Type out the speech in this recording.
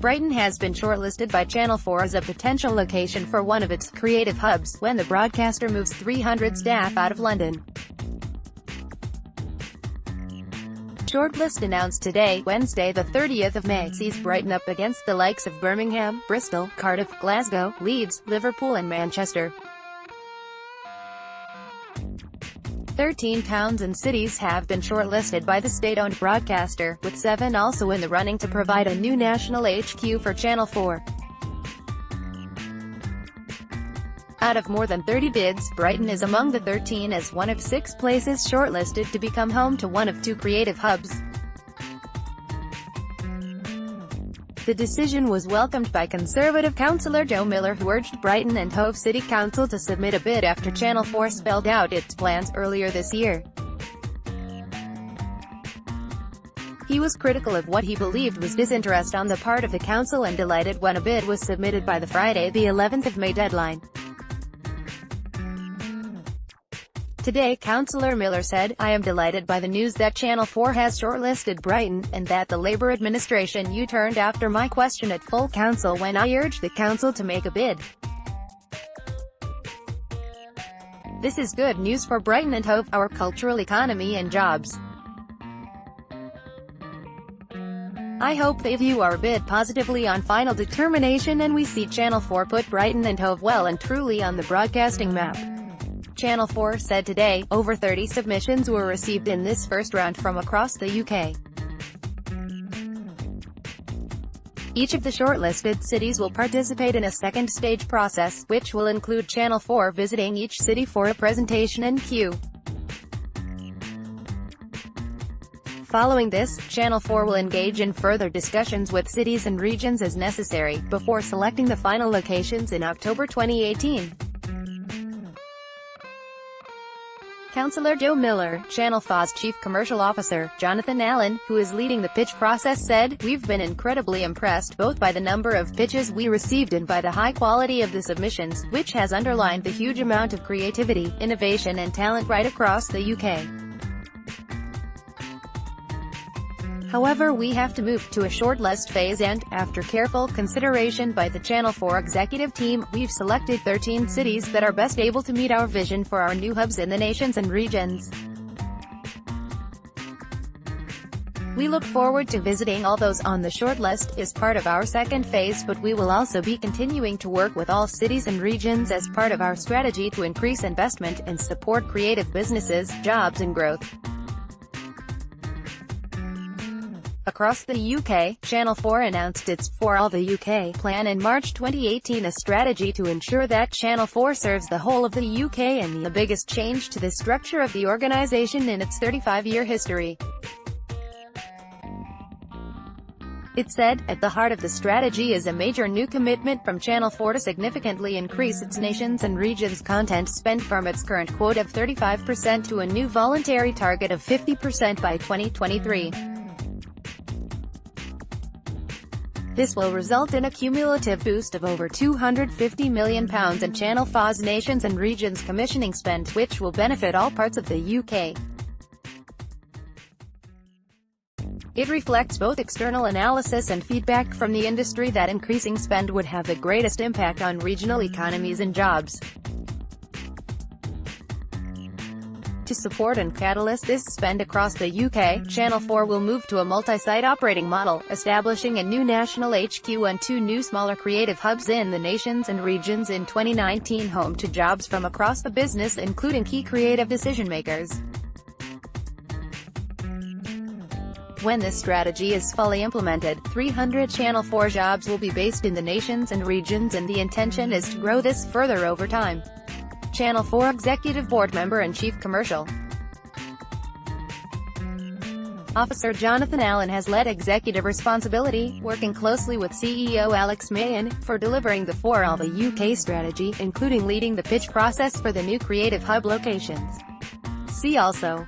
Brighton has been shortlisted by Channel 4 as a potential location for one of its creative hubs, when the broadcaster moves 300 staff out of London. Shortlist announced today, Wednesday the 30th of May, sees Brighton up against the likes of Birmingham, Bristol, Cardiff, Glasgow, Leeds, Liverpool and Manchester. 13 towns and cities have been shortlisted by the state-owned broadcaster, with 7 also in the running to provide a new national HQ for Channel 4. Out of more than 30 bids, Brighton is among the 13 as one of 6 places shortlisted to become home to one of 2 creative hubs. The decision was welcomed by Conservative councillor Joe Miller, who urged Brighton and Hove City Council to submit a bid after Channel 4 spelled out its plans earlier this year. He was critical of what he believed was disinterest on the part of the council and delighted when a bid was submitted by the Friday, the 11th of May deadline. Today, Councillor Miller said, "I am delighted by the news that Channel 4 has shortlisted Brighton, and that the Labour administration U-turned after my question at full council when I urged the council to make a bid. This is good news for Brighton and Hove, our cultural economy and jobs. I hope they view our bid positively on final determination and we see Channel 4 put Brighton and Hove well and truly on the broadcasting map." Channel 4 said today, over 30 submissions were received in this first round from across the UK. Each of the shortlisted cities will participate in a second stage process, which will include Channel 4 visiting each city for a presentation and queue. Following this, Channel 4 will engage in further discussions with cities and regions as necessary, before selecting the final locations in October 2018. Councillor Joe Miller, Channel 4's Chief Commercial Officer, Jonathan Allen, who is leading the pitch process, said, "We've been incredibly impressed both by the number of pitches we received and by the high quality of the submissions, which has underlined the huge amount of creativity, innovation and talent right across the UK. However, we have to move to a shortlist phase and, after careful consideration by the Channel 4 executive team, we've selected 13 cities that are best able to meet our vision for our new hubs in the nations and regions. We look forward to visiting all those on the shortlist as part of our second phase, but we will also be continuing to work with all cities and regions as part of our strategy to increase investment and support creative businesses, jobs and growth." Across the UK, Channel 4 announced its For All the UK plan in March 2018, a strategy to ensure that Channel 4 serves the whole of the UK and the biggest change to the structure of the organisation in its 35-year history. It said, "At the heart of the strategy is a major new commitment from Channel 4 to significantly increase its nations and regions content spend from its current quote of 35% to a new voluntary target of 50% by 2023. This will result in a cumulative boost of over £250 million in Channel 4's nations and regions commissioning spend, which will benefit all parts of the UK. It reflects both external analysis and feedback from the industry that increasing spend would have the greatest impact on regional economies and jobs. To support and catalyst this spend across the UK, Channel 4 will move to a multi-site operating model, establishing a new national HQ and 2 new smaller creative hubs in the nations and regions in 2019, home to jobs from across the business, including key creative decision-makers. When this strategy is fully implemented, 300 Channel 4 jobs will be based in the nations and regions, and the intention is to grow this further over time." Channel 4 Executive Board Member and Chief Commercial Officer Jonathan Allen has led executive responsibility, working closely with CEO Alex Mahan, for delivering the For All the UK strategy, including leading the pitch process for the new creative hub locations. See also